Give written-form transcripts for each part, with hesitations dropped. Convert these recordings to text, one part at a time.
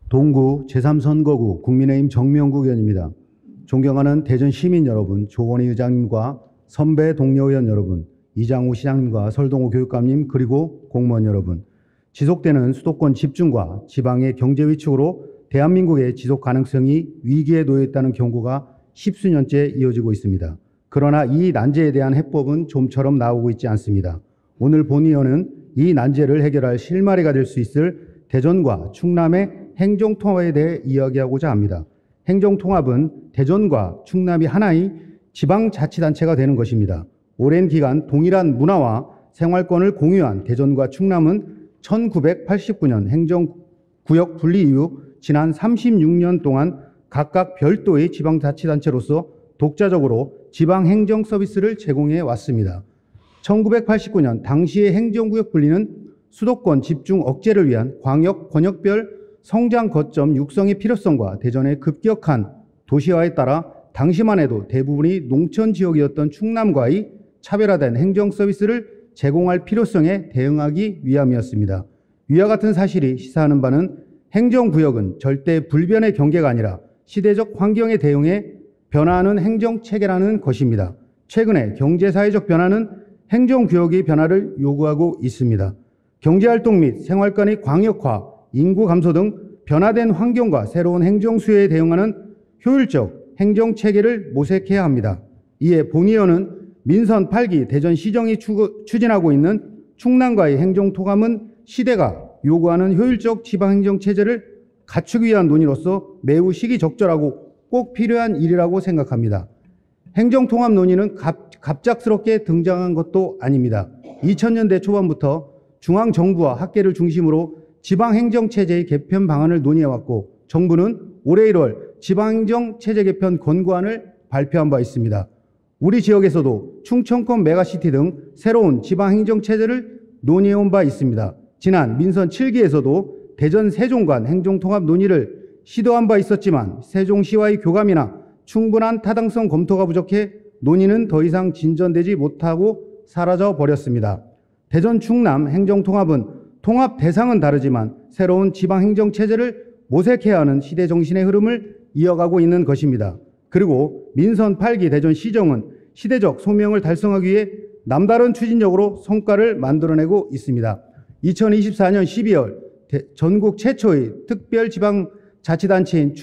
동구 제3선거구 국민의힘 정명국 의원입니다. 존경하는 대전 시민 여러분, 조원희 의장님과 선배 동료 의원 여러분, 이장우 시장님과 설동호 교육감님, 그리고 공무원 여러분, 지속되는 수도권 집중과 지방의 경제 위축으로 대한민국의 지속 가능성이 위기에 놓여 있다는 경고가 십수년째 이어지고 있습니다. 그러나 이 난제에 대한 해법은 좀처럼 나오고 있지 않습니다. 오늘 본의원은 이 난제를 해결할 실마리가 될 수 있을 대전과 충남의 행정통합에 대해 이야기하고자 합니다. 행정통합은 대전과 충남이 하나의 지방자치단체가 되는 것입니다. 오랜 기간 동일한 문화와 생활권을 공유한 대전과 충남은 1989년 행정구역 분리 이후 지난 36년 동안 각각 별도의 지방자치단체로서 독자적으로 지방행정 서비스를 제공해 왔습니다. 1989년 당시의 행정구역 분리는 수도권 집중 억제를 위한 광역, 권역별 성장 거점 육성의 필요성과 대전의 급격한 도시화에 따라 당시만 해도 대부분이 농촌 지역이었던 충남과의 차별화된 행정 서비스를 제공할 필요성에 대응하기 위함이었습니다. 위와 같은 사실이 시사하는 바는 행정구역은 절대 불변의 경계가 아니라 시대적 환경에 대응해 변화하는 행정체계라는 것입니다. 최근에 경제사회적 변화는 행정구역의 변화를 요구하고 있습니다. 경제활동 및 생활권의 광역화, 인구 감소 등 변화된 환경과 새로운 행정수요에 대응하는 효율적 행정체계를 모색해야 합니다. 이에 본의원은 민선 8기 대전시정이 추진하고 있는 충남과의 행정통합은 시대가 요구하는 효율적 지방행정체제를 갖추기 위한 논의로서 매우 시기적절하고 꼭 필요한 일이라고 생각합니다. 행정통합 논의는 갑작스럽게 등장한 것도 아닙니다. 2000년대 초반부터 중앙정부와 학계를 중심으로 지방행정체제의 개편 방안을 논의해왔고 정부는 올해 1월 지방행정체제 개편 권고안을 발표한 바 있습니다. 우리 지역에서도 충청권 메가시티 등 새로운 지방행정체제를 논의해온 바 있습니다. 지난 민선 7기에서도 대전 세종간 행정통합 논의를 시도한 바 있었지만 세종시와의 교감이나 충분한 타당성 검토가 부족해 논의는 더 이상 진전되지 못하고 사라져 버렸습니다. 대전 충남 행정통합은 통합 대상은 다르지만 새로운 지방행정체제를 모색해야 하는 시대 정신의 흐름을 이어가고 있는 것입니다. 그리고 민선 8기 대전시정은 시대적 소명을 달성하기 위해 남다른 추진력으로 성과를 만들어내고 있습니다. 2024년 12월 전국 최초의 특별지방자치단체인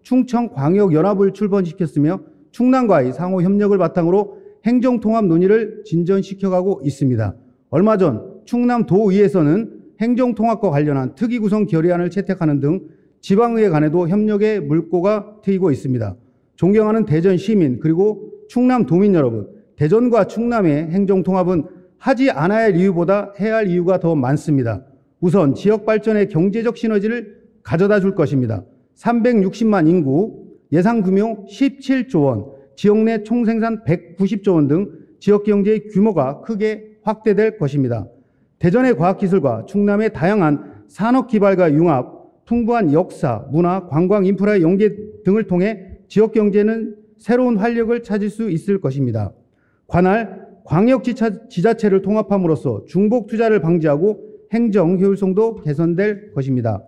충청광역연합을 출범시켰으며 충남과의 상호 협력을 바탕으로 행정통합 논의를 진전시켜가고 있습니다. 얼마 전 충남도의회에서는 행정통합과 관련한 특위구성 결의안을 채택하는 등 지방의회 간에도 협력의 물꼬가 트이고 있습니다. 존경하는 대전 시민 그리고 충남 도민 여러분, 대전과 충남의 행정통합은 하지 않아야 할 이유보다 해야 할 이유가 더 많습니다. 우선 지역 발전의 경제적 시너지를 가져다 줄 것입니다. 360만 인구, 예상 규모 17조 원, 지역 내 총생산 190조 원 등 지역 경제의 규모가 크게 확대될 것입니다. 대전의 과학기술과 충남의 다양한 산업기발과 융합, 풍부한 역사, 문화, 관광 인프라의 연계 등을 통해 지역 경제는 새로운 활력을 찾을 수 있을 것입니다. 관할 광역지자체를 통합함으로써 중복 투자를 방지하고 행정 효율성도 개선될 것입니다.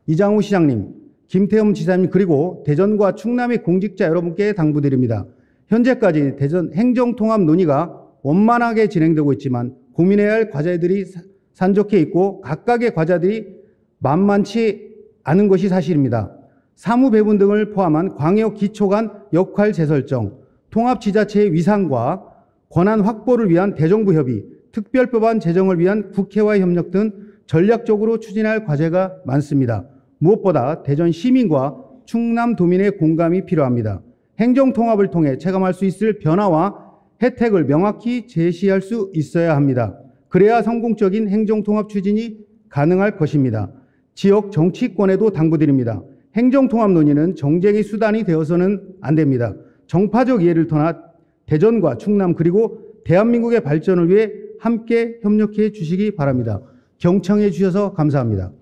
이장우 시장님, 김태흠 지사님 그리고 대전과 충남의 공직자 여러분께 당부드립니다. 현재까지 대전 행정통합 논의가 원만하게 진행되고 있지만 고민해야 할 과제들이 산적해 있고 각각의 과제들이 만만치 않은 것이 사실입니다. 사무배분 등을 포함한 광역 기초 간 역할 재설정, 통합지자체의 위상과 권한 확보를 위한 대정부 협의, 특별법안 제정을 위한 국회와의 협력 등 전략적으로 추진할 과제가 많습니다. 무엇보다 대전 시민과 충남 도민의 공감이 필요합니다. 행정통합을 통해 체감할 수 있을 변화와 혜택을 명확히 제시할 수 있어야 합니다. 그래야 성공적인 행정통합 추진이 가능할 것입니다. 지역 정치권에도 당부드립니다. 행정통합 논의는 정쟁의 수단이 되어서는 안 됩니다. 정파적 이해를 떠나 대전과 충남 그리고 대한민국의 발전을 위해 함께 협력해 주시기 바랍니다. 경청해 주셔서 감사합니다.